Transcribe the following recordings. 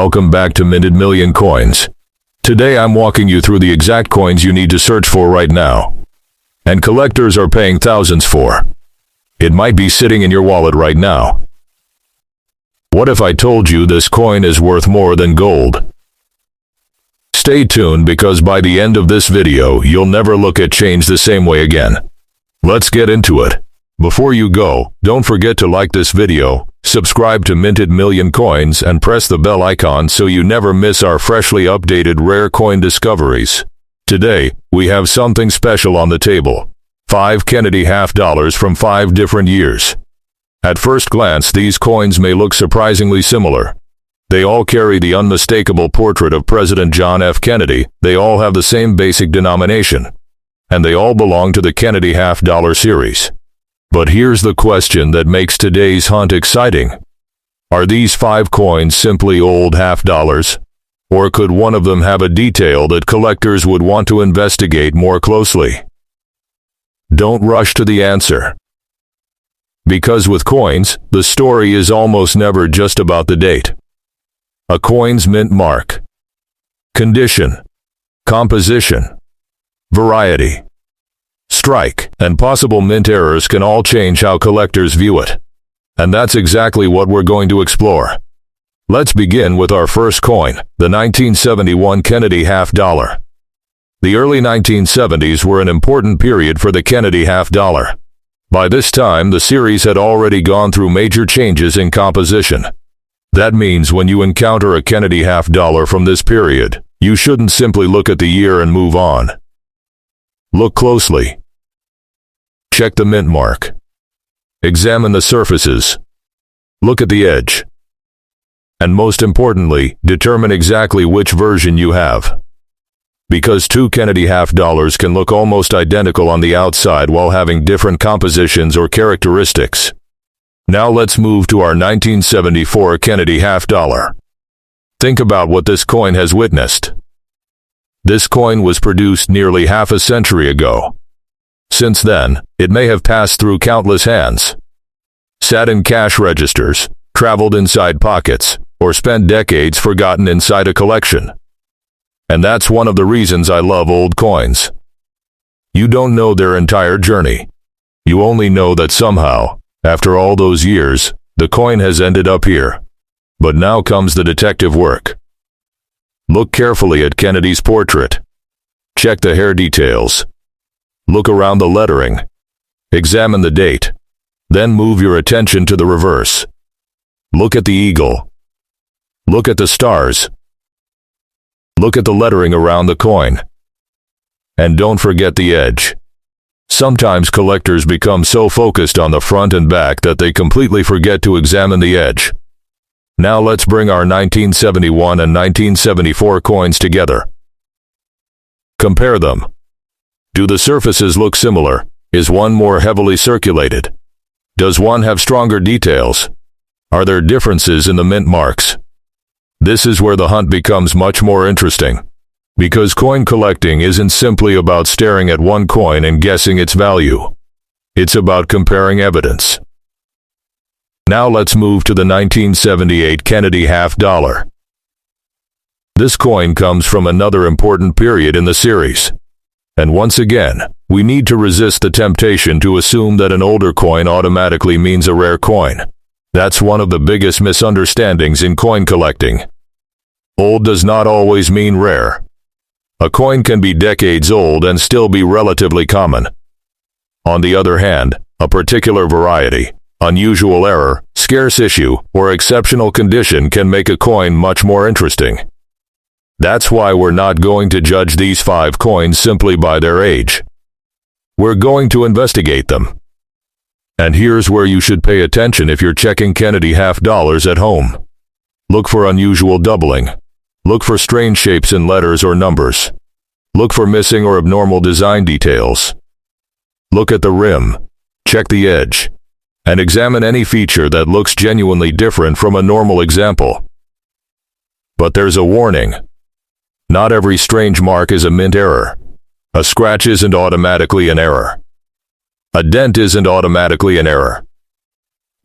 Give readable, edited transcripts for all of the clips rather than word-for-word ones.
welcome back to Minted Million Coins. Today I'm walking you through the exact coins you need to search for right now. And collectors are paying thousands for. It might be sitting in your wallet right now. What if I told you this coin is worth more than gold? Stay tuned because by the end of this video you'll never look at change the same way again. Let's get into it. Before you go, don't forget to like this video, subscribe to Minted Million Coins and press the bell icon so you never miss our freshly updated rare coin discoveries. Today, we have something special on the table. 5 Kennedy half dollars from 5 different years. At first glance, these coins may look surprisingly similar. They all carry the unmistakable portrait of President John F. Kennedy, they all have the same basic denomination, and they all belong to the Kennedy half dollar series. But here's the question that makes today's hunt exciting. Are these 5 coins simply old half dollars? Or could one of them have a detail that collectors would want to investigate more closely? Don't rush to the answer. Because with coins, the story is almost never just about the date. A coin's mint mark, condition, composition, variety, strike, and possible mint errors can all change how collectors view it. And that's exactly what we're going to explore. Let's begin with our first coin, the 1971 Kennedy half dollar. The early 1970s were an important period for the Kennedy half dollar. By this time, the series had already gone through major changes in composition. That means when you encounter a Kennedy half dollar from this period, you shouldn't simply look at the year and move on. Look closely. Check the mint mark. Examine the surfaces. Look at the edge. And most importantly, determine exactly which version you have. Because 2 Kennedy half dollars can look almost identical on the outside while having different compositions or characteristics. Now let's move to our 1974 Kennedy half dollar. Think about what this coin has witnessed. This coin was produced nearly half a century ago. Since then, it may have passed through countless hands, sat in cash registers, traveled inside pockets, or spent decades forgotten inside a collection. And that's one of the reasons I love old coins. You don't know their entire journey. You only know that somehow, after all those years, the coin has ended up here. But now comes the detective work. Look carefully at Kennedy's portrait. Check the hair details. Look around the lettering. Examine the date. Then move your attention to the reverse. Look at the eagle. Look at the stars. Look at the lettering around the coin. And don't forget the edge. Sometimes collectors become so focused on the front and back that they completely forget to examine the edge. Now let's bring our 1971 and 1974 coins together. Compare them. Do the surfaces look similar? Is one more heavily circulated? Does one have stronger details? Are there differences in the mint marks? This is where the hunt becomes much more interesting. Because coin collecting isn't simply about staring at one coin and guessing its value. It's about comparing evidence. Now let's move to the 1978 Kennedy half dollar. This coin comes from another important period in the series. And once again, we need to resist the temptation to assume that an older coin automatically means a rare coin. That's one of the biggest misunderstandings in coin collecting. Old does not always mean rare. A coin can be decades old and still be relatively common. On the other hand, a particular variety, unusual error, scarce issue, or exceptional condition can make a coin much more interesting. That's why we're not going to judge these 5 coins simply by their age. We're going to investigate them. And here's where you should pay attention if you're checking Kennedy half dollars at home. Look for unusual doubling. Look for strange shapes in letters or numbers. Look for missing or abnormal design details. Look at the rim. Check the edge. And examine any feature that looks genuinely different from a normal example. But there's a warning. Not every strange mark is a mint error. A scratch isn't automatically an error. A dent isn't automatically an error.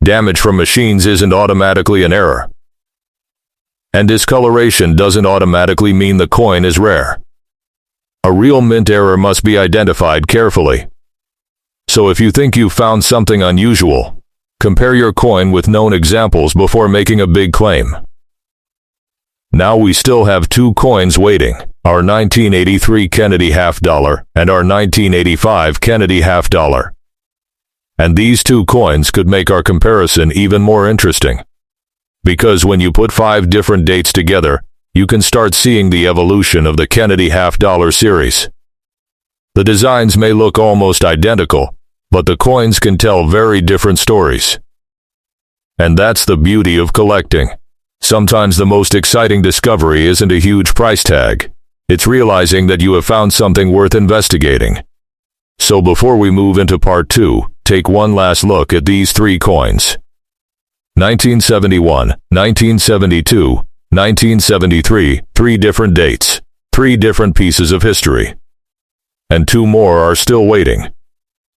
Damage from machines isn't automatically an error. And discoloration doesn't automatically mean the coin is rare. A real mint error must be identified carefully. So if you think you've found something unusual, compare your coin with known examples before making a big claim. Now we still have two coins waiting, our 1983 Kennedy half-dollar and our 1985 Kennedy half-dollar. And these two coins could make our comparison even more interesting. Because when you put 5 different dates together, you can start seeing the evolution of the Kennedy half-dollar series. The designs may look almost identical, but the coins can tell very different stories. And that's the beauty of collecting. Sometimes the most exciting discovery isn't a huge price tag. It's realizing that you have found something worth investigating. So before we move into part 2, take one last look at these 3 coins. 1971, 1972, 1973, 3 different dates, 3 different pieces of history. And 2 more are still waiting.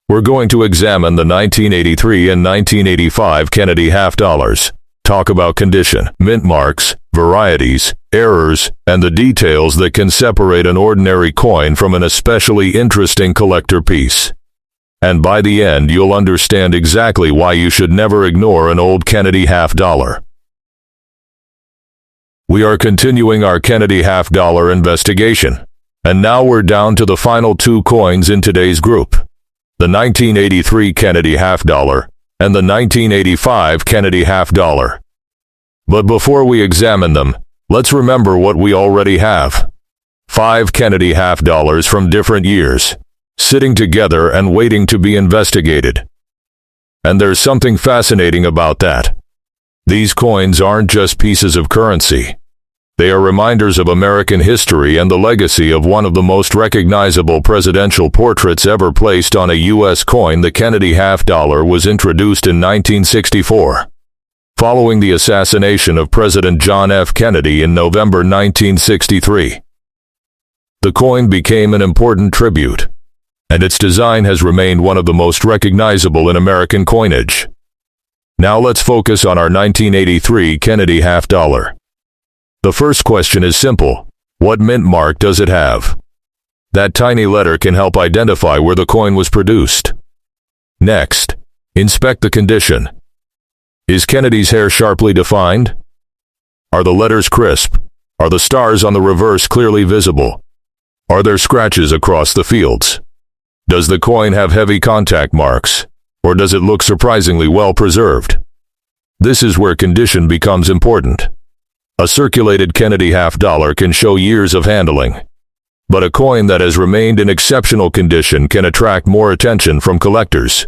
We're going to examine the 1983 and 1985 Kennedy half-dollars, talk about condition, mint marks, varieties, errors, and the details that can separate an ordinary coin from an especially interesting collector piece. And by the end, you'll understand exactly why you should never ignore an old Kennedy half-dollar. We are continuing our Kennedy half-dollar investigation, and now we're down to the final 2 coins in today's group, the 1983 Kennedy half-dollar and the 1985 Kennedy half-dollar. But before we examine them, let's remember what we already have. 5 Kennedy half-dollars from different years, sitting together and waiting to be investigated. And there's something fascinating about that. These coins aren't just pieces of currency. They are reminders of American history and the legacy of one of the most recognizable presidential portraits ever placed on a U.S. coin. The Kennedy half-dollar was introduced in 1964, following the assassination of President John F. Kennedy in November 1963. The coin became an important tribute, and its design has remained one of the most recognizable in American coinage. Now let's focus on our 1983 Kennedy half-dollar. The first question is simple. What mint mark does it have? That tiny letter can help identify where the coin was produced. Next, inspect the condition. Is Kennedy's hair sharply defined? Are the letters crisp? Are the stars on the reverse clearly visible? Are there scratches across the fields? Does the coin have heavy contact marks, or does it look surprisingly well preserved? This is where condition becomes important. A circulated Kennedy half-dollar can show years of handling, but a coin that has remained in exceptional condition can attract more attention from collectors.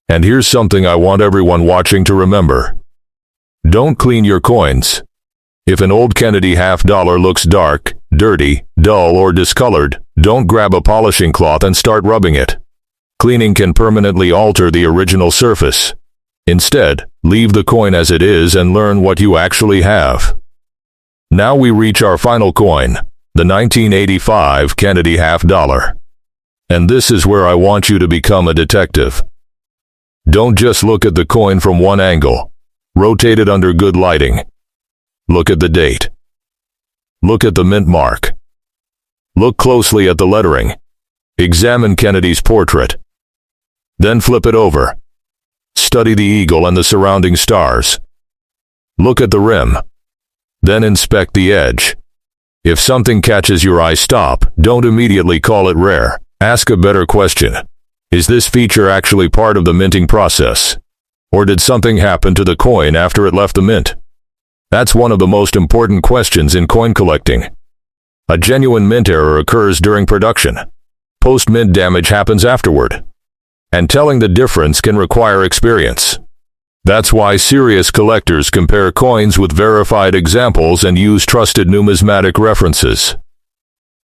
And here's something I want everyone watching to remember. Don't clean your coins. If an old Kennedy half-dollar looks dark, dirty, dull, or discolored, don't grab a polishing cloth and start rubbing it. Cleaning can permanently alter the original surface. Instead, leave the coin as it is and learn what you actually have. Now we reach our final coin, the 1985 Kennedy half-dollar. And this is where I want you to become a detective. Don't just look at the coin from one angle. Rotate it under good lighting. Look at the date. Look at the mint mark. Look closely at the lettering. Examine Kennedy's portrait. Then flip it over. Study the eagle and the surrounding stars. Look at the rim. Then inspect the edge. If something catches your eye, stop. Don't immediately call it rare. Ask a better question. Is this feature actually part of the minting process? Or did something happen to the coin after it left the mint? That's one of the most important questions in coin collecting. A genuine mint error occurs during production. Post-mint damage happens afterward. And telling the difference can require experience. That's why serious collectors compare coins with verified examples and use trusted numismatic references.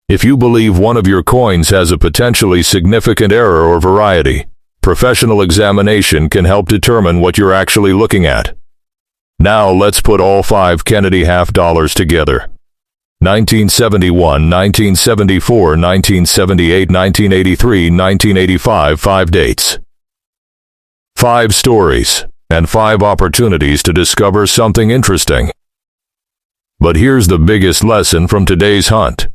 If you believe one of your coins has a potentially significant error or variety, professional examination can help determine what you're actually looking at. Now let's put all 5 Kennedy half-dollars together. 1971, 1974, 1978, 1983, 1985, 5 dates. 5 stories, and 5 opportunities to discover something interesting. But here's the biggest lesson from today's hunt.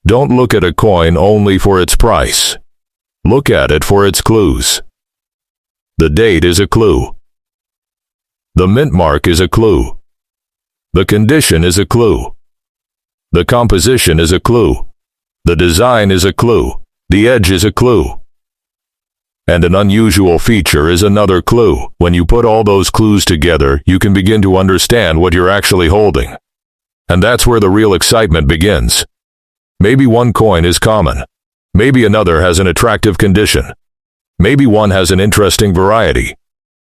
Don't look at a coin only for its price. Look at it for its clues. The date is a clue. The mint mark is a clue. The condition is a clue. The composition is a clue. The design is a clue. The edge is a clue. And an unusual feature is another clue. When you put all those clues together, you can begin to understand what you're actually holding. And that's where the real excitement begins. Maybe one coin is common. Maybe another has an attractive condition. Maybe one has an interesting variety.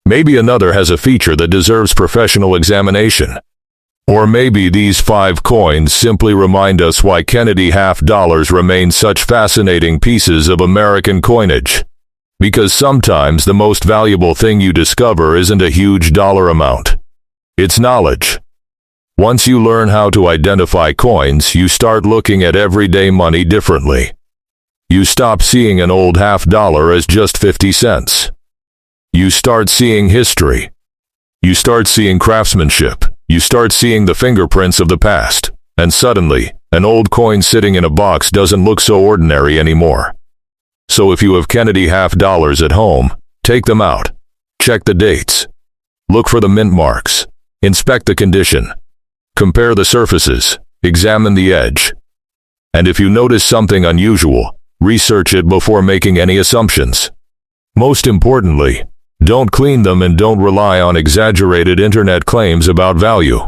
Maybe another has a feature that deserves professional examination. Or maybe these 5 coins simply remind us why Kennedy half dollars remain such fascinating pieces of American coinage. Because sometimes the most valuable thing you discover isn't a huge dollar amount. It's knowledge. Once you learn how to identify coins, you start looking at everyday money differently. You stop seeing an old half dollar as just 50 cents. You start seeing history. You start seeing craftsmanship. You start seeing the fingerprints of the past. And suddenly, an old coin sitting in a box doesn't look so ordinary anymore. So if you have Kennedy half dollars at home, take them out. Check the dates. Look for the mint marks. Inspect the condition. Compare the surfaces. Examine the edge. And if you notice something unusual, research it before making any assumptions. Most importantly, don't clean them and don't rely on exaggerated internet claims about value.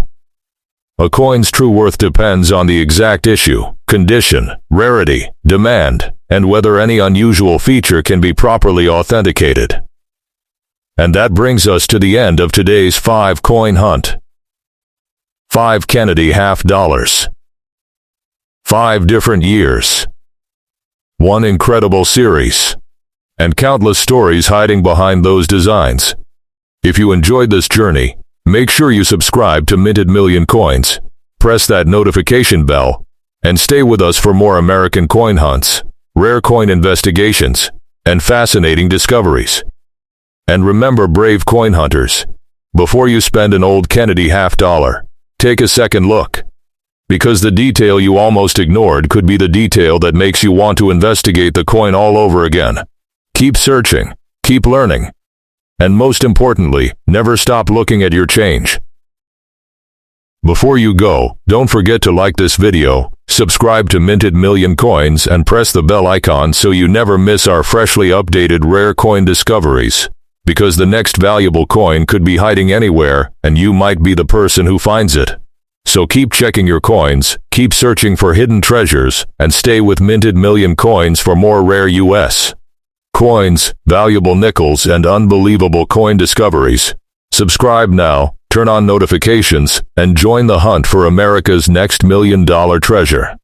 A coin's true worth depends on the exact issue, condition, rarity, demand, and whether any unusual feature can be properly authenticated. And that brings us to the end of today's 5-coin hunt. 5 Kennedy half dollars. 5 different years. One incredible series. And countless stories hiding behind those designs. If you enjoyed this journey, make sure you subscribe to Minted Million Coins, press that notification bell, and stay with us for more American coin hunts, rare coin investigations, and fascinating discoveries. And remember, brave coin hunters, before you spend an old Kennedy half dollar, take a second look. Because the detail you almost ignored could be the detail that makes you want to investigate the coin all over again. Keep searching, keep learning, and most importantly, never stop looking at your change. Before you go, don't forget to like this video, subscribe to Minted Million Coins, and press the bell icon so you never miss our freshly updated rare coin discoveries. Because the next valuable coin could be hiding anywhere, and you might be the person who finds it. So keep checking your coins, keep searching for hidden treasures, and stay with Minted Million Coins for more rare US coins, valuable nickels, and unbelievable coin discoveries. Subscribe now, turn on notifications, and join the hunt for America's next $1 million treasure.